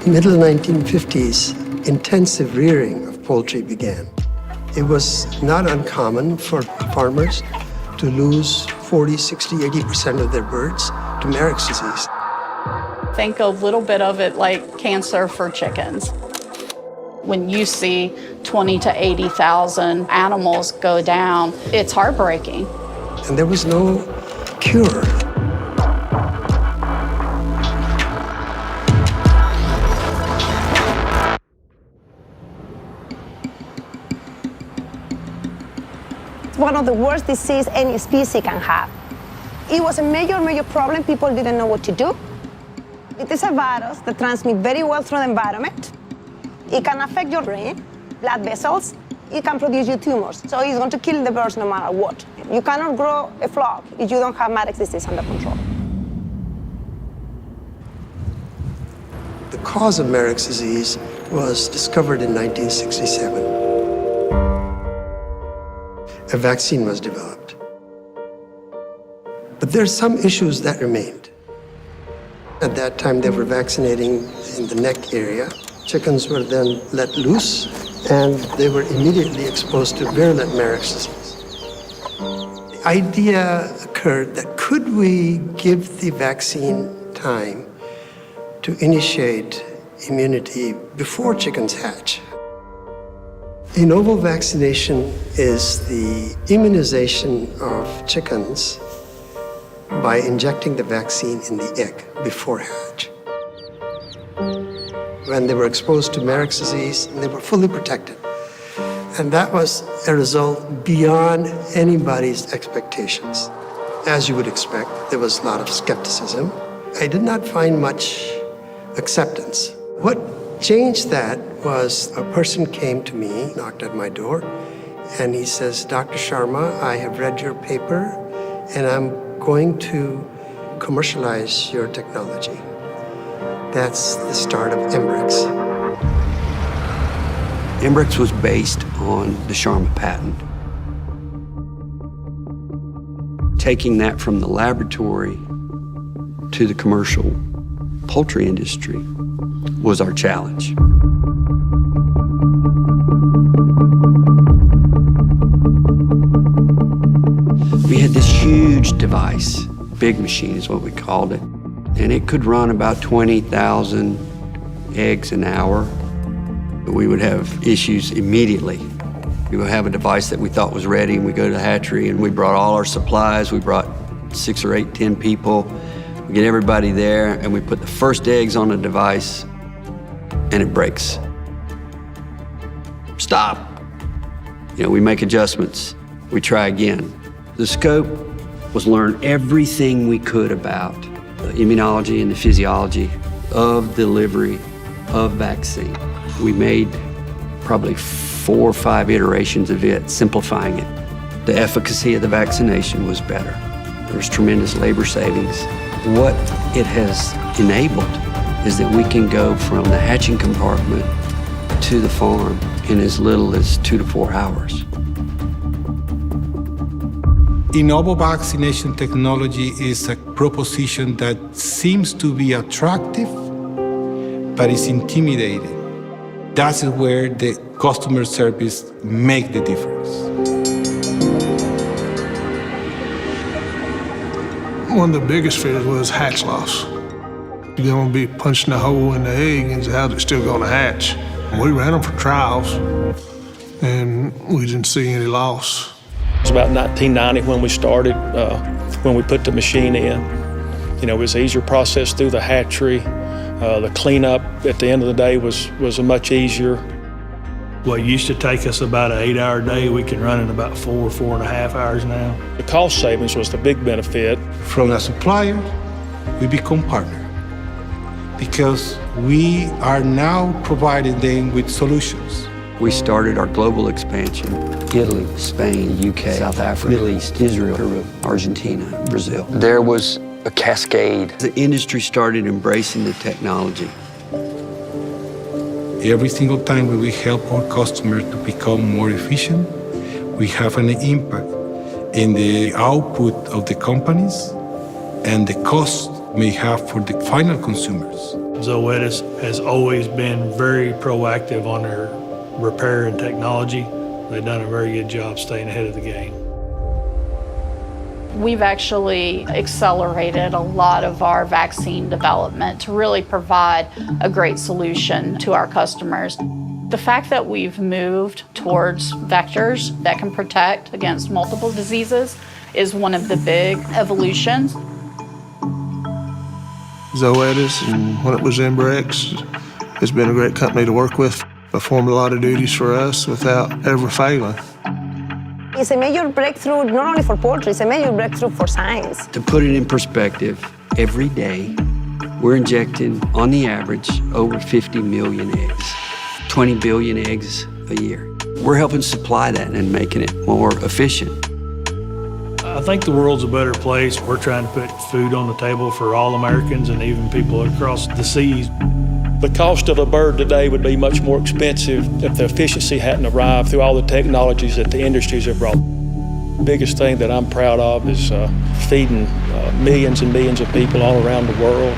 Middle 1950s, intensive rearing of poultry began. It was not uncommon for farmers to lose 40, 60, 80% of their birds to Embrex disease. Think a little bit of it like cancer for chickens. When you see 20 to 80,000 animals go down, it's heartbreaking. And there was no cure. One of the worst diseases any species can have. It was a major problem. People didn't know what to do. It is a virus that transmits very well through the environment. It can affect your brain, blood vessels. It can produce you tumors. So it's going to kill the birds no matter what. You cannot grow a flock if you don't have Embrex disease under control. The cause of Embrex disease was discovered in 1967. A vaccine was developed. But there are some issues that remained. At that time, they were vaccinating in the neck area. Chickens were then let loose, and they were immediately exposed to virulent Embrex disease. The idea occurred that could we give the vaccine time to initiate immunity before chickens hatch? De novo vaccination is the immunization of chickens by injecting the vaccine in the egg before hatch. When they were exposed to Embrex disease, they were fully protected. And that was a result beyond anybody's expectations. As you would expect, there was a lot of skepticism. I did not find much acceptance. What changed that was a person came to me, knocked at my door, and he says, Dr. Sharma, I have read your paper, and I'm going to commercialize your technology. That's the start of Embrex. Embrex was based on the Sharma patent. Taking that from the laboratory to the commercial poultry industry was our challenge. We had this huge device, big machine is what we called it, and it could run about 20,000 eggs an hour. We would have issues immediately. We would have a device that we thought was ready, and we go to the hatchery, and we brought all our supplies. We brought 6 or 8, 10 people. We get everybody there, and we put the first eggs on the device, and it breaks. Stop. You know, we make adjustments. We try again. The scope was learn everything we could about the immunology and the physiology of delivery of vaccine. We made probably 4 or 5 iterations of it, simplifying it. The efficacy of the vaccination was better. There was tremendous labor savings. What it has enabled is that we can go from the hatching compartment to the farm in as little as 2 to 4 hours. De novo vaccination technology is a proposition that seems to be attractive, but it's intimidating. That's where the customer service make the difference. One of the biggest fears was hatch loss. You're gonna be punching a hole in the egg and how's it still gonna hatch? We ran them for trials and we didn't see any loss. It was about 1990 when we started, when we put the machine in. You know, it was an easier process through the hatchery. The cleanup at the end of the day was a much easier. What used to take us about an 8-hour day, we can run in about 4.5 hours now. The cost savings was the big benefit. From a supplier, we become partner because we are now providing them with solutions. We started our global expansion, Italy, Spain, UK, South Africa, Middle East, Israel, Peru, Argentina, Brazil. There was a cascade. The industry started embracing the technology. Every single time when we help our customers to become more efficient, we have an impact in the output of the companies and the cost may have for the final consumers. Zoetis has always been very proactive on their repair and technology. They've done a very good job staying ahead of the game. We've actually accelerated a lot of our vaccine development to really provide a great solution to our customers. The fact that we've moved towards vectors that can protect against multiple diseases is one of the big evolutions. Zoetis, and when it was Embrex, has been a great company to work with. Performed a lot of duties for us without ever failing. It's a major breakthrough, not only for poultry, it's a major breakthrough for science. To put it in perspective, every day we're injecting, on the average, over 50 million eggs, 20 billion eggs a year. We're helping supply that and making it more efficient. I think the world's a better place. We're trying to put food on the table for all Americans and even people across the seas. The cost of a bird today would be much more expensive if the efficiency hadn't arrived through all the technologies that the industries have brought. The biggest thing that I'm proud of is feeding millions and millions of people all around the world.